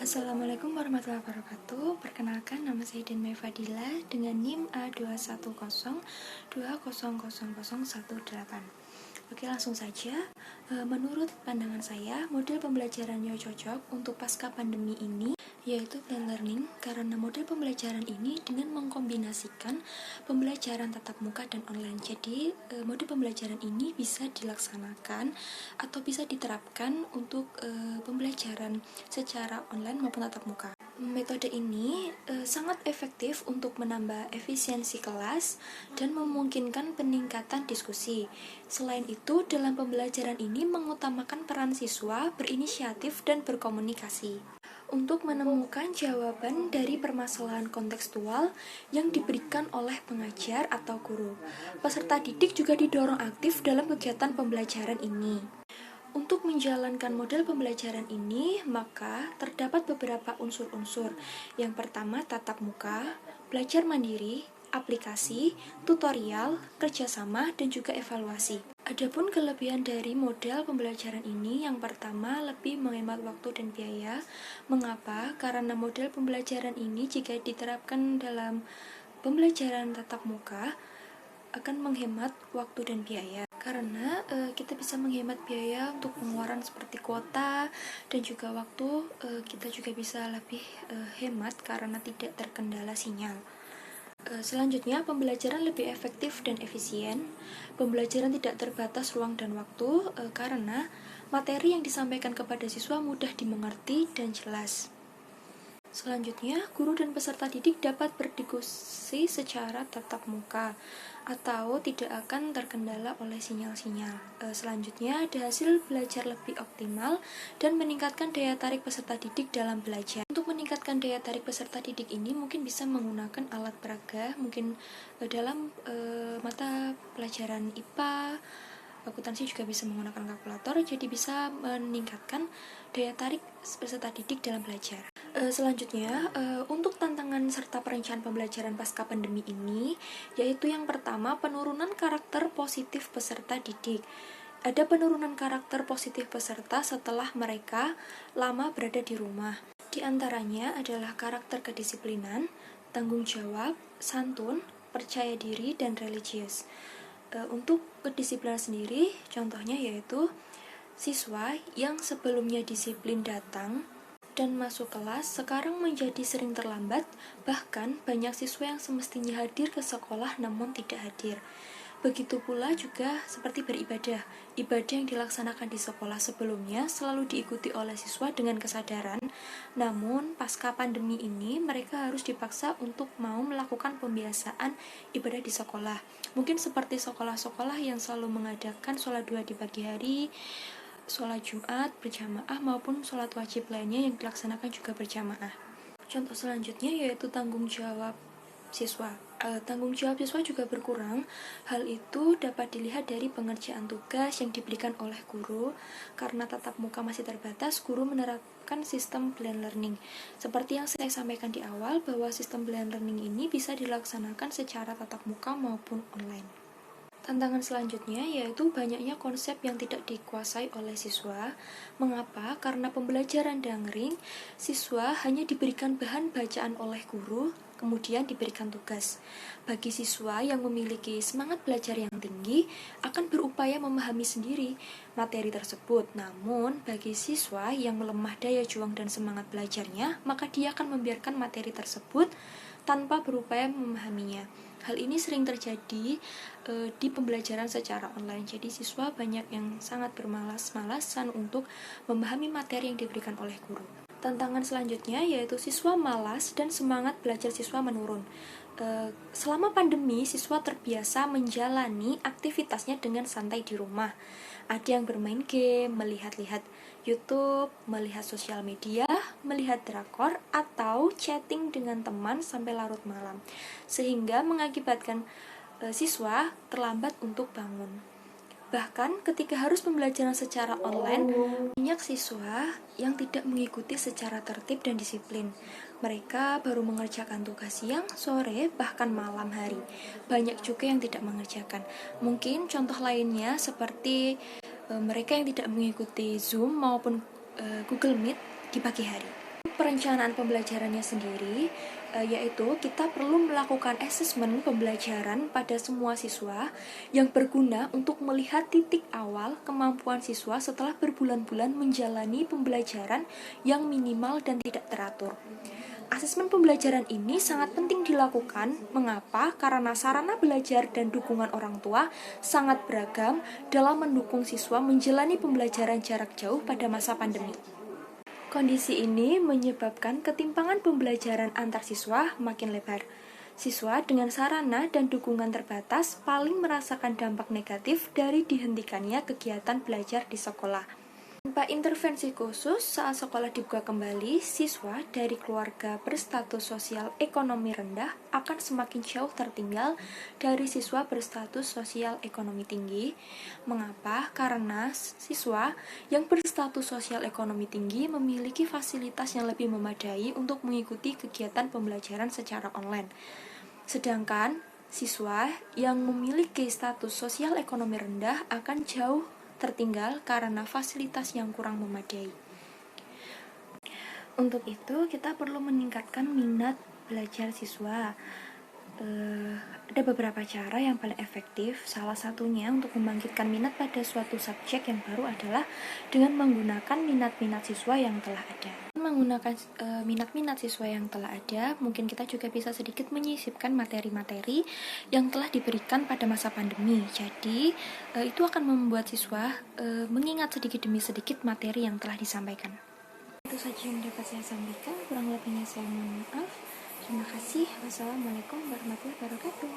Assalamualaikum warahmatullahi wabarakatuh. Perkenalkan, nama saya Denmai Fadila dengan NIM A21020000118. Oke, langsung saja. Menurut pandangan saya, model pembelajaran yang cocok untuk pasca pandemi ini yaitu blended learning, karena model pembelajaran ini dengan mengkombinasikan pembelajaran tatap muka dan online. Jadi, model pembelajaran ini bisa dilaksanakan atau bisa diterapkan untuk pembelajaran secara online maupun tatap muka. Metode ini sangat efektif untuk menambah efisiensi kelas dan memungkinkan peningkatan diskusi. Selain itu, dalam pembelajaran ini mengutamakan peran siswa berinisiatif dan berkomunikasi untuk menemukan jawaban dari permasalahan kontekstual yang diberikan oleh pengajar atau guru. Peserta didik juga didorong aktif dalam kegiatan pembelajaran ini. Untuk menjalankan model pembelajaran ini, maka terdapat beberapa unsur-unsur. Yang pertama, tatap muka, belajar mandiri, aplikasi, tutorial, kerjasama, dan juga evaluasi. Adapun kelebihan dari model pembelajaran ini, yang pertama, lebih menghemat waktu dan biaya. Mengapa? Karena model pembelajaran ini jika diterapkan dalam pembelajaran tatap muka, akan menghemat waktu dan biaya. Karena kita bisa menghemat biaya untuk pengeluaran seperti kuota dan juga waktu, kita juga bisa lebih hemat karena tidak terkendala sinyal. Selanjutnya, pembelajaran lebih efektif dan efisien. Pembelajaran tidak terbatas ruang dan waktu karena materi yang disampaikan kepada siswa mudah dimengerti dan jelas. Selanjutnya, guru dan peserta didik dapat berdiskusi secara tatap muka atau tidak akan terkendala oleh sinyal-sinyal. Selanjutnya, ada hasil belajar lebih optimal dan meningkatkan daya tarik peserta didik dalam belajar. Untuk meningkatkan daya tarik peserta didik ini mungkin bisa menggunakan alat peraga, mungkin dalam mata pelajaran IPA, akuntansi juga bisa menggunakan kalkulator, jadi bisa meningkatkan daya tarik peserta didik dalam belajar. Selanjutnya, untuk tantangan serta perencanaan pembelajaran pasca pandemi ini, yaitu yang pertama, penurunan karakter positif peserta didik. Ada penurunan karakter positif peserta setelah mereka lama berada di rumah. Di antaranya adalah karakter kedisiplinan, tanggung jawab, santun, percaya diri, dan religius. Untuk kedisiplinan sendiri, contohnya yaitu siswa yang sebelumnya disiplin datang dan masuk kelas sekarang menjadi sering terlambat, bahkan banyak siswa yang semestinya hadir ke sekolah namun tidak hadir. Begitu pula juga seperti beribadah. Ibadah yang dilaksanakan di sekolah sebelumnya selalu diikuti oleh siswa dengan kesadaran, namun pasca pandemi ini mereka harus dipaksa untuk mau melakukan pembiasaan ibadah di sekolah. Mungkin seperti sekolah-sekolah yang selalu mengadakan sholat 2 di pagi hari, sholat Jumat berjamaah maupun sholat wajib lainnya yang dilaksanakan juga berjamaah. Contoh selanjutnya yaitu tanggung jawab siswa. Tanggung jawab siswa juga berkurang. Hal itu dapat dilihat dari pengerjaan tugas yang diberikan oleh guru. Karena tatap muka masih terbatas, guru menerapkan sistem blended learning. Seperti yang saya sampaikan di awal, bahwa sistem blended learning ini bisa dilaksanakan secara tatap muka maupun online. Tantangan selanjutnya yaitu banyaknya konsep yang tidak dikuasai oleh siswa. Mengapa? Karena pembelajaran daring, siswa hanya diberikan bahan bacaan oleh guru, kemudian diberikan tugas. Bagi siswa yang memiliki semangat belajar yang tinggi, akan berupaya memahami sendiri materi tersebut. Namun, bagi siswa yang melemah daya juang dan semangat belajarnya, maka dia akan membiarkan materi tersebut tanpa berupaya memahaminya. Hal ini sering terjadi di pembelajaran secara online. Jadi siswa banyak yang sangat bermalas-malasan untuk memahami materi yang diberikan oleh guru. Tantangan selanjutnya yaitu siswa malas dan semangat belajar siswa menurun. Selama pandemi, siswa terbiasa menjalani aktivitasnya dengan santai di rumah. Ada yang bermain game, melihat-lihat YouTube, melihat sosial media, melihat drakor, atau chatting dengan teman sampai larut malam, sehingga mengakibatkan siswa terlambat untuk bangun. Bahkan ketika harus pembelajaran secara online, banyak siswa yang tidak mengikuti secara tertib dan disiplin. Mereka baru mengerjakan tugas siang, sore, bahkan malam hari. Banyak juga yang tidak mengerjakan. Mungkin contoh lainnya seperti mereka yang tidak mengikuti Zoom maupun Google Meet di pagi hari. perencanaan pembelajarannya sendiri, yaitu kita perlu melakukan asesmen pembelajaran pada semua siswa yang berguna untuk melihat titik awal kemampuan siswa setelah berbulan-bulan menjalani pembelajaran yang minimal dan tidak teratur. Asesmen pembelajaran ini sangat penting dilakukan. Mengapa? Karena sarana belajar dan dukungan orang tua sangat beragam dalam mendukung siswa menjalani pembelajaran jarak jauh pada masa pandemi. Kondisi ini menyebabkan ketimpangan pembelajaran antar siswa makin lebar. Siswa dengan sarana dan dukungan terbatas paling merasakan dampak negatif dari dihentikannya kegiatan belajar di sekolah. Tanpa intervensi khusus, saat sekolah dibuka kembali, siswa dari keluarga berstatus sosial ekonomi rendah akan semakin jauh tertinggal dari siswa berstatus sosial ekonomi tinggi. Mengapa? Karena siswa yang berstatus sosial ekonomi tinggi memiliki fasilitas yang lebih memadai untuk mengikuti kegiatan pembelajaran secara online. Sedangkan siswa yang memiliki status sosial ekonomi rendah akan jauh tertinggal karena fasilitas yang kurang memadai. Untuk itu, kita perlu meningkatkan minat belajar siswa. Ada beberapa cara yang paling efektif. Salah satunya untuk membangkitkan minat pada suatu subjek yang baru adalah dengan menggunakan minat-minat siswa yang telah ada. Menggunakan minat-minat siswa yang telah ada, mungkin kita juga bisa sedikit menyisipkan materi-materi yang telah diberikan pada masa pandemi. Jadi, itu akan membuat siswa mengingat sedikit demi sedikit materi yang telah disampaikan. Itu saja yang dapat saya sampaikan. Kurang lebihnya saya mohon maaf. Terima kasih. Wassalamualaikum warahmatullahi wabarakatuh.